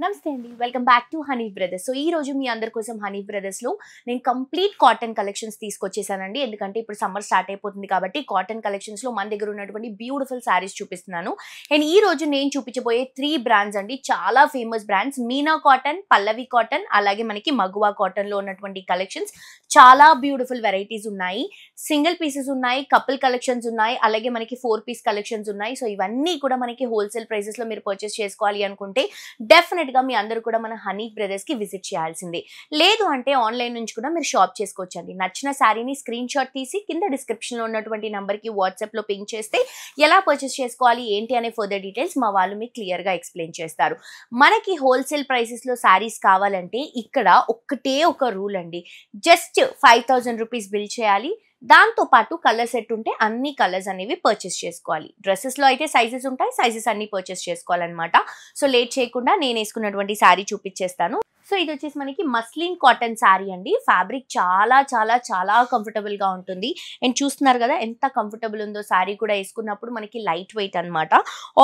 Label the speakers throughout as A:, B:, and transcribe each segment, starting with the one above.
A: నమస్తే అండి, welcome back to honey brothers. So ఈ రోజు మీ అందరి కోసం హనీ బ్రదర్స్లో నేను కంప్లీట్ కాటన్ కలెక్షన్స్ తీసుకొచ్చేసానండి. ఎందుకంటే ఇప్పుడు సమ్మర్ స్టార్ట్ అయిపోతుంది కాబట్టి కాటన్ కలెక్షన్స్లో మన దగ్గర ఉన్నటువంటి బ్యూటిఫుల్ శారీస్ చూపిస్తున్నాను. అండ్ ఈ రోజు నేను చూపించబోయే 3 బ్రాండ్స్ అండి, చాలా ఫేమస్ బ్రాండ్స్. మీనా కాటన్, పల్లవి కాటన్, అలాగే మనకి మగువా కాటన్లో ఉన్నటువంటి కలెక్షన్స్. చాలా బ్యూటిఫుల్ వెరైటీస్ ఉన్నాయి, సింగిల్ పీసెస్ ఉన్నాయి, కపుల్ కలెక్షన్స్ ఉన్నాయి, అలాగే మనకి 4 పీస్ కలెక్షన్స్ ఉన్నాయి. సో ఇవన్నీ కూడా మనకి హోల్సేల్ ప్రైసెస్లో మీరు పర్చేస్ చేసుకోవాలి అనుకుంటే డెఫినెట్గా మీ అందరూ కూడా మన హనీ బ్రదర్స్ కి విజిట్ చేయాల్సిందే. లేదు అంటే ఆన్లైన్ నుంచి కూడా మీరు షాప్ చేసుకోవచ్చండి. నచ్చిన శారీని స్క్రీన్ షాట్ తీసి కింద డిస్క్రిప్షన్ లో ఉన్నటువంటి నంబర్ కి వాట్సాప్ లో పింక్ చేస్తే ఎలా పర్చేస్ చేసుకోవాలి ఏంటి అనే ఫర్దర్ డీటెయిల్స్ మా వాళ్ళు మీకు క్లియర్ గా ఎక్స్ప్లెయిన్ చేస్తారు. మనకి హోల్సేల్ ప్రైసెస్ లో శారీస్ కావాలంటే ఇక్కడ ఒక్కటే ఒక రూల్ అండి, జస్ట్ 5,000 రూపీస్ బిల్ చేయాలి. దాంతో పాటు కలర్ సెట్ ఉంటే అన్ని కలర్స్ అనేవి పర్చేస్ చేసుకోవాలి. డ్రెస్సెస్లో అయితే సైజెస్ ఉంటాయి, సైజెస్ అన్ని పర్చేస్ చేసుకోవాలన్నమాట. సో లేట్ చేయకుండా నేను వేసుకున్నటువంటి శారీ చూపించేస్తాను. సో ఇది వచ్చేసి మనకి మస్లిన్ కాటన్ శారీ అండి. ఫ్యాబ్రిక్ చాలా చాలా చాలా కంఫర్టబుల్ గా ఉంటుంది. అండ్ చూస్తున్నారు కదా ఎంత కంఫర్టబుల్ ఉందో. శారీ కూడా వేసుకున్నప్పుడు మనకి లైట్ వెయిట్ అనమాట.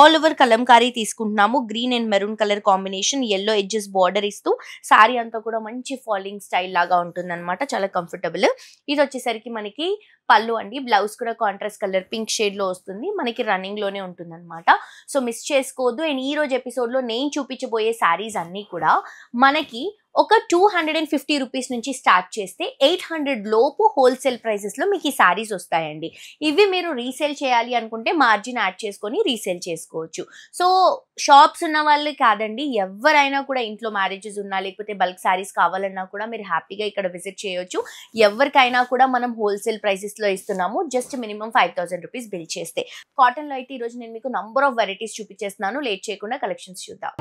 A: ఆల్ ఓవర్ కలంకారీ తీసుకుంటున్నాము. Green and maroon colour combination, yellow edges border ఇస్తూ శారీ అంతా కూడా మంచి ఫాలింగ్ స్టైల్ లాగా ఉంటుంది అనమాట. చాలా కంఫర్టబుల్. ఇది వచ్చేసరికి మనకి పళ్ళు అండి. బ్లౌజ్ కూడా కాంట్రాస్ట్ కలర్ పింక్ షేడ్ లో వస్తుంది. మనకి రన్నింగ్ లోనే ఉంటుంది అనమాట. సో మిస్ చేసుకోవద్దు. అండ్ ఈ రోజు ఎపిసోడ్ లో నేను చూపించబోయే శారీస్ అన్ని కూడా మనకి ఒక 250 రూపీస్ నుంచి స్టార్ట్ చేస్తే 800 లోపు హోల్సేల్ ప్రైసెస్ లో మీకు ఈ శారీస్ వస్తాయండి. ఇవి మీరు రీసేల్ చేయాలి అనుకుంటే మార్జిన్ యాడ్ చేసుకొని రీసేల్ చేసుకోవచ్చు. సో షాప్స్ ఉన్న వాళ్ళు కాదండి, ఎవరైనా కూడా ఇంట్లో మ్యారేజెస్ ఉన్నా లేకపోతే బల్క్ శారీస్ కావాలన్నా కూడా మీరు హ్యాపీగా ఇక్కడ విజిట్ చేయొచ్చు. ఎవరికైనా కూడా మనం హోల్సేల్ ప్రైసెస్ లో ఇస్తున్నాము. జస్ట్ మినిమం 5,000 రూపీస్ బిల్ చేస్తే. కాటన్ లో అయితే ఈ రోజు నేను మీకు నంబర్ ఆఫ్ వెరైటీస్ చూపించేస్తున్నాను. లేట్ చేయకుండా కలెక్షన్స్ చూద్దాం.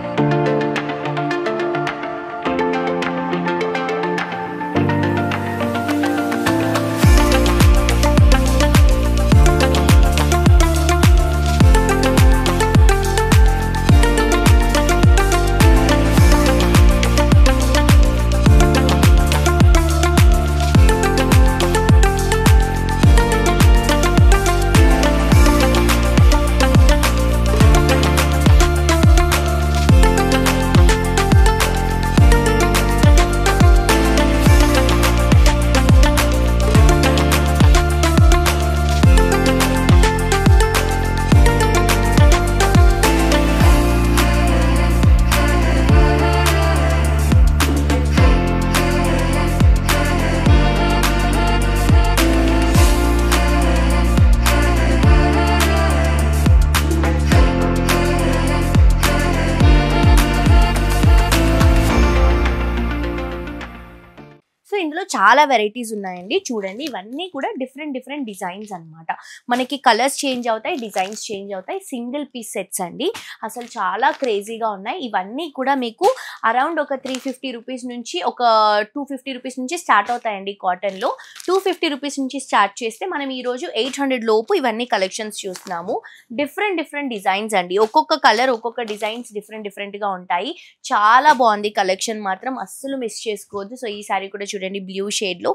A: ఇందులో చాలా వెరైటీస్ ఉన్నాయండి. చూడండి, ఇవన్నీ కూడా డిఫరెంట్ డిజైన్స్ అన్నమాట. మనకి కలర్స్ చేంజ్ అవుతాయి, డిజైన్స్ చేంజ్ అవుతాయి. సింగిల్ పీస్ సెట్స్ అండి, అసలు చాలా క్రేజీగా ఉన్నాయి. ఇవన్నీ కూడా మీకు అరౌండ్ ఒక 350 రూపీస్ నుంచి ఒక 250 రూపీస్ నుంచి స్టార్ట్ అవుతాయండి. కాటన్లో 250 రూపీస్ నుంచి స్టార్ట్ చేస్తే మనం ఈరోజు 800 లోపు ఇవన్నీ కలెక్షన్స్ చూస్తున్నాము. డిఫరెంట్ డిజైన్స్ అండి. ఒక్కొక్క కలర్ ఒక్కొక్క డిజైన్స్ డిఫరెంట్గా ఉంటాయి. చాలా బాగుంది కలెక్షన్ మాత్రం, అస్సలు మిస్ చేసుకోవద్దు. సో ఈ సారీ కూడా చూడండి, బ్లూ షేడ్ లో.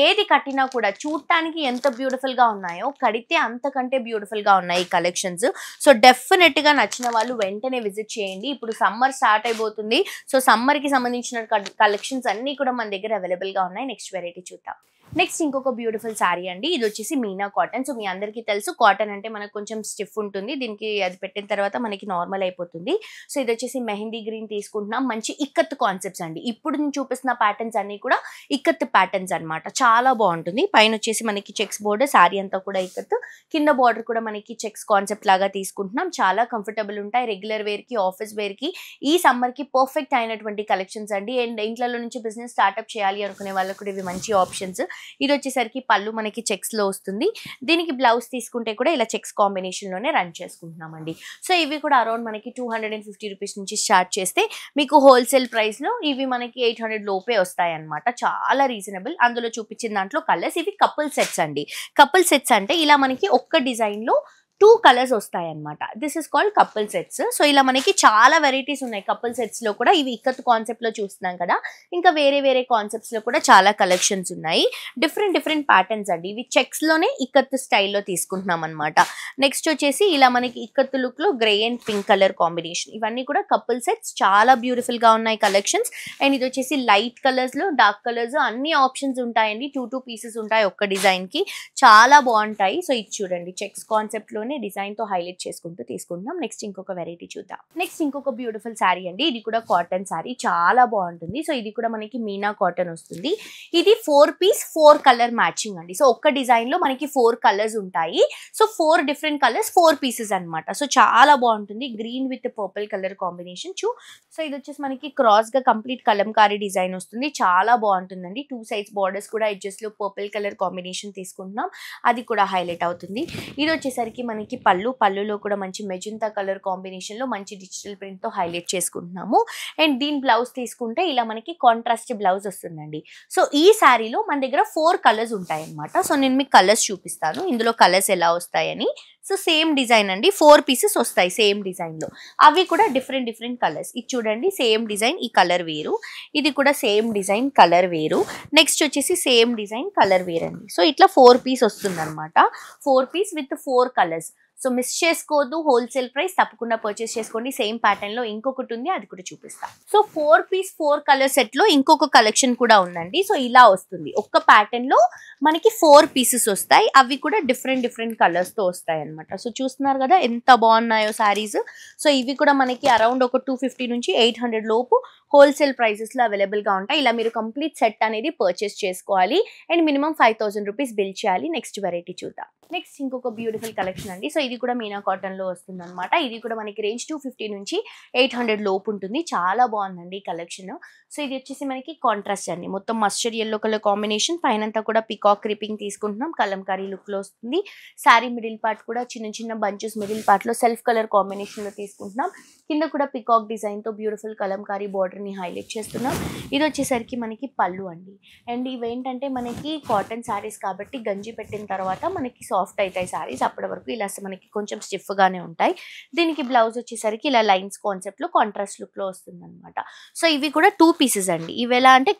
A: ఏది కట్టినా కూడా చూడటానికి ఎంత బ్యూటిఫుల్ గా ఉన్నాయో కడితే అంతకంటే బ్యూటిఫుల్ గా ఉన్నాయి ఈ కలెక్షన్స్. సో డెఫినెట్ గా నచ్చిన వాళ్ళు వెంటనే విజిట్ చేయండి. ఇప్పుడు సమ్మర్ స్టార్ట్ అయిపోతుంది. సో సమ్మర్ కి సంబంధించిన కలెక్షన్స్ అన్ని కూడా మన దగ్గర అవైలబుల్ గా ఉన్నాయి. నెక్స్ట్ వెరైటీ చూద్దాం. నెక్స్ట్ ఇంకొక బ్యూటిఫుల్ శారీ అండి. ఇది వచ్చేసి మీనా కాటన్. సో మీ అందరికీ తెలుసు, కాటన్ అంటే మనకు కొంచెం స్టిఫ్ ఉంటుంది. దీనికి అది పెట్టిన తర్వాత మనకి నార్మల్ అయిపోతుంది. సో ఇది వచ్చేసి మెహందీ గ్రీన్ తీసుకుంటున్నాం. మంచి ఇక్కత్ కాన్సెప్ట్స్ అండి. ఇప్పుడు నేను చూపిస్తున్న ప్యాటర్న్స్ అన్ని కూడా ఇక్కత్ ప్యాటర్న్స్ అనమాట. చాలా బాగుంటుంది. పైన వచ్చేసి మనకి చెక్స్ బోర్డర్, శారీ అంతా కూడా ఇక్కత్, కింద బార్డర్ కూడా మనకి చెక్స్ కాన్సెప్ట్ లాగా తీసుకుంటున్నాం. చాలా కంఫర్టబుల్ ఉంటాయి. రెగ్యులర్ వేర్ కి, ఆఫీస్ వేర్ కి, ఈ సమ్మర్ కి పర్ఫెక్ట్ అయినటువంటి కలెక్షన్స్ అండి. అండ్ ఇంట్లో నుంచి బిజినెస్ స్టార్ట్అప్ చేయాలి అనుకునే వాళ్ళకు కూడా ఇవి మంచి ఆప్షన్స్. ఇది వచ్చేసరికి పళ్ళు మనకి చెక్స్ లో వస్తుంది. దీనికి బ్లౌజ్ తీసుకుంటే కూడా ఇలా చెక్స్ కాంబినేషన్ లోనే రన్ చేసుకుంటున్నామండి. సో ఇవి కూడా అరౌండ్ మనకి 250 రూపీస్ నుంచి స్టార్ట్ చేస్తే మీకు హోల్సేల్ ప్రైస్ లో ఇవి మనకి 800 లోపే వస్తాయి అనమాట. చాలా రీజనబుల్. అందులో చూపించిన దాంట్లో కలర్స్. ఇవి కపుల్ సెట్స్ అండి. కపుల్ సెట్స్ అంటే ఇలా మనకి ఒక్క డిజైన్ లో 2 కలర్స్ వస్తాయి అన్నమాట. This is called couple sets. So ఇలా మనకి చాలా వెరైటీస్ ఉన్నాయి కపుల్ సెట్స్ లో కూడా. ఇవి ఇక్కత్ కాన్సెప్ట్ లో చూస్తున్నాం కదా, ఇంకా వేరే వేరే కాన్సెప్ట్స్ లో కూడా చాలా కలెక్షన్స్ ఉన్నాయి. డిఫరెంట్ ప్యాటర్న్స్ అండి. ఇవి చెక్స్ లోనే ఇక్కత్ స్టైల్లో తీసుకుంటున్నాం అనమాట. నెక్స్ట్ వచ్చేసి ఇలా మనకి ఇక్కత్ లుక్ లో grey and pink colour combination. ఇవన్నీ కూడా కపుల్ సెట్స్, చాలా బ్యూటిఫుల్ గా ఉన్నాయి కలెక్షన్స్. అండ్ ఇది వచ్చేసి లైట్ కలర్స్ లో, డార్క్ కలర్స్, అన్ని ఆప్షన్స్ ఉంటాయండి. 2 పీసెస్ ఉంటాయి ఒక్క డిజైన్ కి, చాలా బాగుంటాయి. సో ఇది చూడండి, చెక్స్ కాన్సెప్ట్ లోనే డిజైన్ తో హైలైట్ చేసుకుంటూ తీసుకుంటున్నాం. నెక్స్ట్ ఇంకొక వెరైటీ చూద్దాం. నెక్స్ట్ ఇంకొక బ్యూటిఫుల్ శారీ అండి. ఇది కూడా కాటన్ శారీ, చాలా బాగుంటుంది. సో ఇది కూడా మనకి మీనా కాటన్ వస్తుంది. ఇది 4 పీస్ 4 కలర్ మ్యాచింగ్ అండి. సో ఒక్క డిజైన్ లో మనకి 4 కలర్స్ ఉంటాయి. సో 4 డిఫరెంట్ కలర్స్ 4 పీసెస్ అనమాట. సో చాలా బాగుంటుంది. Green with purple colour combination. So ఇది వచ్చేసి మనకి క్రాస్ గా కంప్లీట్ కలంకారీ డిజైన్ వస్తుంది. చాలా బాగుంటుందండి. 2 సైడ్స్ బార్డర్స్ కూడా ఎడ్జెస్ లో పర్పుల్ కలర్ కాంబినేషన్ తీసుకుంటున్నాం, అది కూడా హైలైట్ అవుతుంది. ఇది వచ్చేసరికి మనకి పళ్ళులో కూడా మంచి మెజంతా కలర్ కాంబినేషన్ లో మంచి డిజిటల్ ప్రింట్ తో హైలైట్ చేసుకుంటున్నాము. అండ్ దీని బ్లౌజ్ తీసుకుంటే ఇలా మనకి కాంట్రాస్ట్ బ్లౌజ్ వస్తుందండి. సో ఈ శారీలో మన దగ్గర 4 కలర్స్ ఉంటాయి అన్నమాట. సో నేను మీకు కలర్స్ చూపిస్తాను, ఇందులో కలర్స్ ఎలా వస్తాయని. సో సేమ్ డిజైన్ అండి, 4 పీసెస్ వస్తాయి సేమ్ డిజైన్ లో. అవి కూడా డిఫరెంట్ కలర్స్. ఇది చూడండి, సేమ్ డిజైన్, ఈ కలర్ వేరు. ఇది కూడా సేమ్ డిజైన్, కలర్ వేరు. నెక్స్ట్ వచ్చేసి సేమ్ డిజైన్, కలర్ వేరండి. సో ఇట్లా 4 పీస్ వస్తుంది అనమాట. 4 piece with 4 colours. So miss చేసుకోవద్దు, హోల్సేల్ ప్రైస్, తప్పకుండా పర్చేస్ చేసుకోండి. సేమ్ ప్యాటర్న్ లో ఇంకొకటి ఉంది, అది కూడా చూపిస్తాం. సో 4 పీస్ 4 కలర్ సెట్ లో ఇంకొక కలెక్షన్ కూడా ఉందండి. సో ఇలా వస్తుంది, ఒక్క ప్యాటర్న్ లో మనకి 4 పీసెస్ వస్తాయి. అవి కూడా డిఫరెంట్ కలర్స్ తో వస్తాయి అనమాట. సో చూస్తున్నారు కదా ఎంత బాగున్నాయో శారీస్. సో ఇవి కూడా మనకి అరౌండ్ ఒక 250 నుంచి 800 లోపు హోల్సేల్ ప్రైసెస్ లో అవైలబుల్ గా ఉంటాయి. ఇలా మీరు కంప్లీట్ సెట్ అనేది పర్చేస్ చేసుకోవాలి అండ్ మినిమం 5000 రూపీస్ బిల్ చేయాలి. నెక్స్ట్ వెరైటీ చూద్దాం. నెక్స్ట్ ఇంకొక బ్యూటిఫుల్ కలెక్షన్ అండి. సో ఇది కూడా మీనా కాటన్ లో వస్తుంది అనమాట. ఇది కూడా మనకి రేంజ్ 250 నుంచి 800 లోపు ఉంటుంది. చాలా బాగుందండి ఈ కలెక్షన్. సో ఇది వచ్చేసి మనకి కాంట్రాస్ట్ అండి, మొత్తం మస్టర్డ్ ఎల్లో కలర్ కాంబినేషన్. పైనంతా కూడా పికాక్ క్రీపింగ్ తీసుకుంటున్నాం, కలంకారీ లుక్ లో వస్తుంది. శారీ మిడిల్ పార్ట్ కూడా చిన్న బంచెస్ మిడిల్ పార్ట్ లో సెల్ఫ్ కలర్ కాంబినేషన్ లో తీసుకుంటున్నాం. కింద కూడా పికాక్ డిజైన్ తో బ్యూటిఫుల్ కలంకారీ బార్డర్ ని హైలైట్ చేస్తున్నాం. ఇది వచ్చేసరికి మనకి పళ్ళు అండి. అండ్ ఇవేంటంటే మనకి కాటన్ శారీస్ కాబట్టి గంజి పెట్టిన తర్వాత మనకి సాఫ్ట్ అవుతాయి శారీస్. అప్పటి వరకు ఇలా మనకి కొంచెం స్టిఫ్ గానే ఉంటాయి. దీనికి బ్లౌజ్ వచ్చేసరికి ఇలా లైన్స్ కాన్సెప్ట్ లో కాంట్రాస్ట్ లుక్ లో వస్తుంది అనమాట. సో ఇవి కూడా 2 పీసెస్ అండి. ఇవి ఎలా అంటే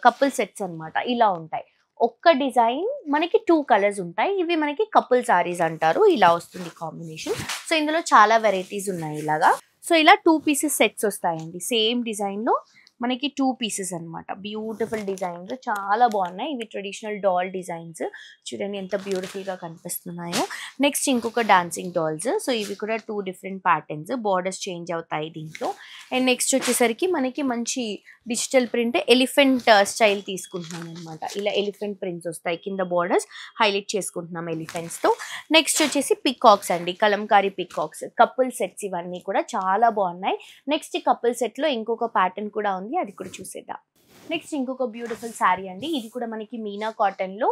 A: కపుల్ సెట్స్ అనమాట. ఇలా ఉంటాయి, ఒక్క డిజైన్ మనకి 2 కలర్స్ ఉంటాయి. ఇవి మనకి కపుల్ సారీస్ అంటారు. ఇలా వస్తుంది కాంబినేషన్. సో ఇందులో చాలా వెరైటీస్ ఉన్నాయి ఇలాగా. సో ఇలా 2 పీసెస్ సెట్స్ వస్తాయండి. సేమ్ డిజైన్ లో మనకి 2 పీసెస్ అనమాట. బ్యూటిఫుల్ డిజైన్స్, చాలా బాగున్నాయి. ఇవి ట్రెడిషనల్ డాల్ డిజైన్స్, చూడండి ఎంత బ్యూటిఫుల్ గా కనిపిస్తున్నాయో. నెక్స్ట్ ఇంకొక డాన్సింగ్ డాల్స్. సో ఇవి కూడా 2 డిఫరెంట్ ప్యాటర్న్స్, బార్డర్స్ చేంజ్ అవుతాయి దీంట్లో. అండ్ నెక్స్ట్ వచ్చేసరికి మనకి మంచి డిజిటల్ ప్రింట్ ఎలిఫెంట్ స్టైల్ తీసుకుంటున్నాం అనమాట. ఇలా ఎలిఫెంట్ ప్రింట్స్ వస్తాయి, కింద బార్డర్స్ హైలైట్ చేసుకుంటున్నాం ఎలిఫెంట్స్ తో. నెక్స్ట్ వచ్చేసి పికాక్స్ అండి, కలంకారీ పికాక్స్, కపుల్ సెట్స్. ఇవన్నీ కూడా చాలా బాగున్నాయి. నెక్స్ట్ కపుల్ సెట్ లో ఇంకొక ప్యాటర్న్ కూడా ఉంది, అది కూడా చూసేద్దాం. నెక్స్ట్ ఇంకొక బ్యూటిఫుల్ శారీ అండి. ఇది కూడా మనకి మీనా కాటన్ లో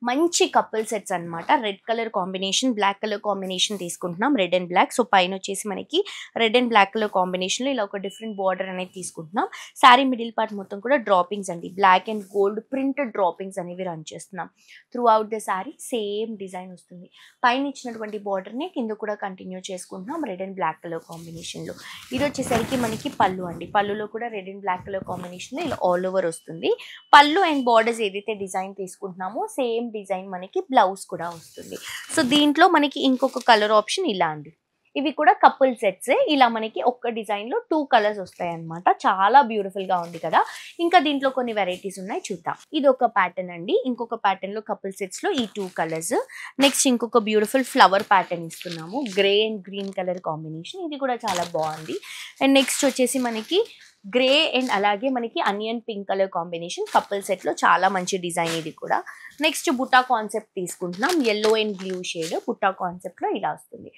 A: మంచి కపుల్ సెట్స్ అనమాట. Red colour combination, black colour combination తీసుకుంటున్నాం, రెడ్ అండ్ బ్లాక్. సో పైన వచ్చేసి మనకి red and black colour combination లో ఇలా ఒక డిఫరెంట్ బార్డర్ అనేది తీసుకుంటున్నాం. శారీ మిడిల్ పార్ట్ మొత్తం కూడా డ్రాపింగ్స్ అండి, black and gold printed drapings అనేవి రన్ చేస్తున్నాం. Throughout the sari same design వస్తుంది. పైన ఇచ్చినటువంటి బార్డర్ ని కింద కూడా కంటిన్యూ చేసుకుంటున్నాం, red and black colour combination లో. ఇది వచ్చేసరికి మనకి పళ్ళు అండి. పళ్ళులో కూడా red and black colour combination లో ఇలా ఆల్ ఓవర్ వస్తుంది. పళ్ళు అండ్ బార్డర్స్ ఏదైతే డిజైన్ తీసుకుంటున్నామో సేమ్ డిజైన్ మనకి బ్లౌజ్ కూడా వస్తుంది. సో దీంట్లో మనకి ఇంకొక కలర్ ఆప్షన్ ఇలా అండి. ఇవి కూడా కపుల్ సెట్స్. ఇలా మనకి ఒక్క డిజైన్ లో 2 కలర్స్ వస్తాయి అనమాట. చాలా బ్యూటిఫుల్ గా ఉంది కదా. ఇంకా దీంట్లో కొన్ని వెరైటీస్ ఉన్నాయి, చూద్దాం. ఇది ఒక ప్యాటర్న్ అండి. ఇంకొక ప్యాటర్న్ లో కపుల్ సెట్స్ లో ఈ 2 కలర్స్. నెక్స్ట్ ఇంకొక బ్యూటిఫుల్ ఫ్లవర్ ప్యాటర్న్ ఇస్తున్నాము, grey and green colour combination. ఇది కూడా చాలా బాగుంది. అండ్ నెక్స్ట్ వచ్చేసి మనకి గ్రే అండ్ అలాగే మనకి onion pink colour combination, couple set లో చాలా మంచి డిజైన్ ఇది కూడా. నెక్స్ట్ బుట్టా కాన్సెప్ట్ తీసుకుంటున్నాం, ఎల్లో అండ్ బ్లూ షేడ్ బుట్టా కాన్సెప్ట్ లో ఇలా వస్తుంది.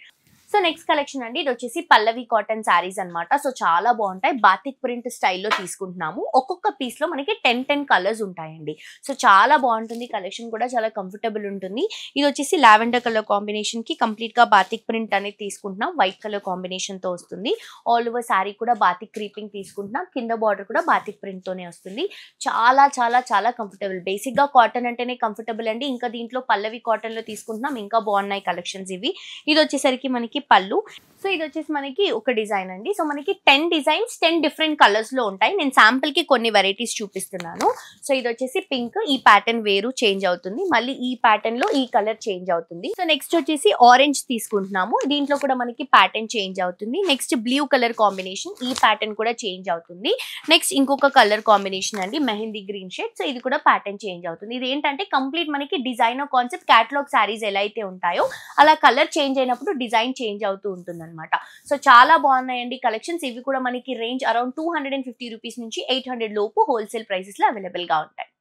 A: సో నెక్స్ట్ కలెక్షన్ అండి, ఇది వచ్చేసి పల్లవి కాటన్ శారీస్ అన్నమాట. సో చాలా బాగుంటాయి, బాతిక్ ప్రింట్ స్టైల్లో తీసుకుంటున్నాము. ఒక్కొక్క పీస్ లో మనకి 10 కలర్స్ ఉంటాయండి. సో చాలా బాగుంటుంది, కలెక్షన్ కూడా చాలా కంఫర్టబుల్ ఉంటుంది. ఇది వచ్చేసి లావెండర్ కలర్ కాంబినేషన్ కి కంప్లీట్ గా బాతిక్ ప్రింట్ అనేది తీసుకుంటున్నాం. వైట్ కలర్ కాంబినేషన్ తో వస్తుంది. ఆల్ ఓవర్ శారీ కూడా బాతిక్ క్రీపింగ్ తీసుకుంటున్నాం. కింద బార్డర్ కూడా బాతిక్ ప్రింట్ తోనే వస్తుంది. చాలా చాలా చాలా కంఫర్టబుల్. బేసిక్ గా కాటన్ అంటేనే కంఫర్టబుల్ అండి. ఇంకా దీంట్లో పల్లవి కాటన్ లో తీసుకుంటున్నాం, ఇంకా బాగున్నాయి కలెక్షన్స్ ఇవి. ఇది వచ్చేసరికి మనకి పళ్ళు. సో ఇది వచ్చేసి మనకి ఒక డిజైన్ అండి. సో మనకి 10 డిజైన్స్ 10 డిఫరెంట్ కలర్స్ లో ఉంటాయి. నేను శాంపుల్ కి కొన్ని వెరైటీస్ చూపిస్తున్నాను. సో ఇది వచ్చేసి పింక్, ఈ ప్యాటర్న్ వేరు చేంజ్ అవుతుంది, మళ్ళీ ఈ ప్యాటర్న్ లో ఈ కలర్ చేంజ్ అవుతుంది. సో నెక్స్ట్ వచ్చేసి ఆరెంజ్ తీసుకుంటున్నాము. దీంట్లో కూడా మనకి ప్యాటర్న్ చేంజ్ అవుతుంది. నెక్స్ట్ బ్లూ కలర్ కాంబినేషన్, ఈ ప్యాటర్న్ కూడా చేంజ్ అవుతుంది. నెక్స్ట్ ఇంకొక కలర్ కాంబినేషన్ అండి, మెహందీ గ్రీన్ షేడ్. సో ఇది కూడా ప్యాటర్న్ చేంజ్ అవుతుంది. ఇది ఏంటంటే కంప్లీట్ మనకి డిజైనర్ కాన్సెప్ట్, క్యాటలాగ్ శారీస్ ఎలా అయితే ఉంటాయో అలా కలర్ చేంజ్ అయినప్పుడు డిజైన్ చేంజ్ అవుతూ ఉంటుంది అనమాట. సో చాలా బాగున్నాయండి కలెక్షన్స్. ఇవి కూడా మనకి రేంజ్ అరౌండ్ 250 రూపీస్ నుంచి 800 లోపు హోల్సేల్ ప్రైసెస్ లో అవైలబుల్ గా ఉంటాయి.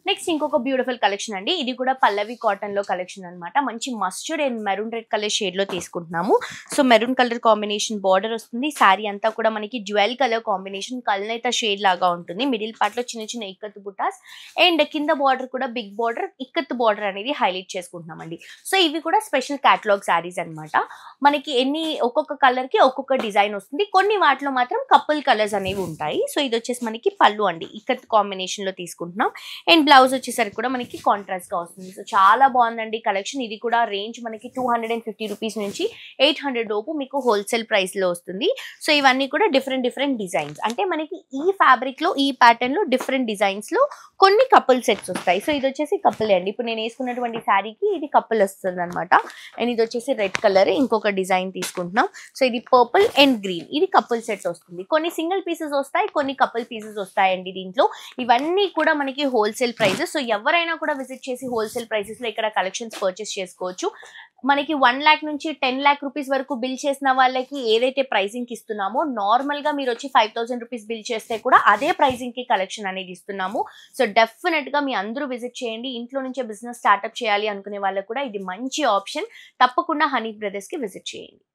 A: నెక్స్ట్ ఇంకొక బ్యూటిఫుల్ కలెక్షన్ అండి, ఇది కూడా పల్లవి కాటన్ లో కలెక్షన్ అనమాట. మంచి mustard and maroon red colour shade లో తీసుకుంటున్నాము. So maroon colour combination border వస్తుంది. శారీ అంతా కూడా మనకి జ్యువెల్ కలర్ కాంబినేషన్, కల్నేత షేడ్ లాగా ఉంటుంది. మిడిల్ పార్ట్ లో చిన్న చిన్న ఇక్కత్ బుటాస్ అండ్ కింద బార్డర్ కూడా బిగ్ బార్డర్, ఇక్కత్ బార్డర్ అనేది హైలైట్ చేసుకుంటున్నామండి. సో ఇవి కూడా స్పెషల్ క్యాటలాగ్ శారీస్ అనమాట. మనకి ఒక్కొక్క కలర్ కి ఒక్కొక్క డిజైన్ వస్తుంది. కొన్ని వాటిలో మాత్రం కపుల్ కలర్స్ అనేవి ఉంటాయి. సో ఇది వచ్చేసి మనకి పళ్ళు అండి, ఇక్కత్ కాంబినేషన్ లో తీసుకుంటున్నాం. అండ్ బ్లౌజ్ వచ్చేసరికి కూడా మనకి కాంట్రాస్ట్ గా వస్తుంది. సో చాలా బాగుందండి కలెక్షన్. ఇది కూడా రేంజ్ మనకి 250 రూపీస్ నుంచి 800 లోపు మీకు హోల్సేల్ ప్రైస్ లో వస్తుంది. సో ఇవన్నీ కూడా డిఫరెంట్ డిజైన్స్, అంటే మనకి ఈ ఫ్యాబ్రిక్ లో ఈ ప్యాటర్న్ లో డిఫరెంట్ డిజైన్స్ లో కొన్ని కపుల్ సెట్స్ వస్తాయి. సో ఇది వచ్చేసి కపుల్ అండి. ఇప్పుడు నేను వేసుకున్నటువంటి శారీకి ఇది కపుల్ వస్తుంది అనమాట. అండ్ ఇది వచ్చేసి రెడ్ కలర్, ఇంకొక డిజైన్ తీసుకుంటున్నాం. సో ఇది పర్పుల్ అండ్ గ్రీన్, ఇది కపుల్ సెట్ వస్తుంది. కొన్ని సింగిల్ పీసెస్ వస్తాయి, కొన్ని కపుల్ పీసెస్ వస్తాయండి దీంట్లో. ఇవన్నీ కూడా మనకి హోల్సేల్ ప్రైజెస్. సో ఎవరైనా కూడా విజిట్ చేసి హోల్సేల్ ప్రైసెస్ లో ఇక్కడ కలెక్షన్స్ పర్చేస్ చేసుకోవచ్చు. మనకి 1 lakh నుంచి 10 lakh రూపీస్ వరకు బిల్ చేసిన వాళ్ళకి ఏదైతే ప్రైసింగ్ ఇస్తున్నామో, నార్మల్ గా మీరు వచ్చి 5000 రూపీస్ బిల్ చేస్తే కూడా అదే ప్రైసింగ్ కి కలెక్షన్ అనేది ఇస్తున్నాము. సో డెఫినెట్ గా మీ అందరూ విజిట్ చేయండి. ఇంట్లో నుంచే బిజినెస్ స్టార్ట్అప్ చేయాలి అనుకునే వాళ్ళకి కూడా ఇది మంచి ఆప్షన్. తప్పకుండా హనీ బ్రదర్స్ కి విజిట్ చేయండి.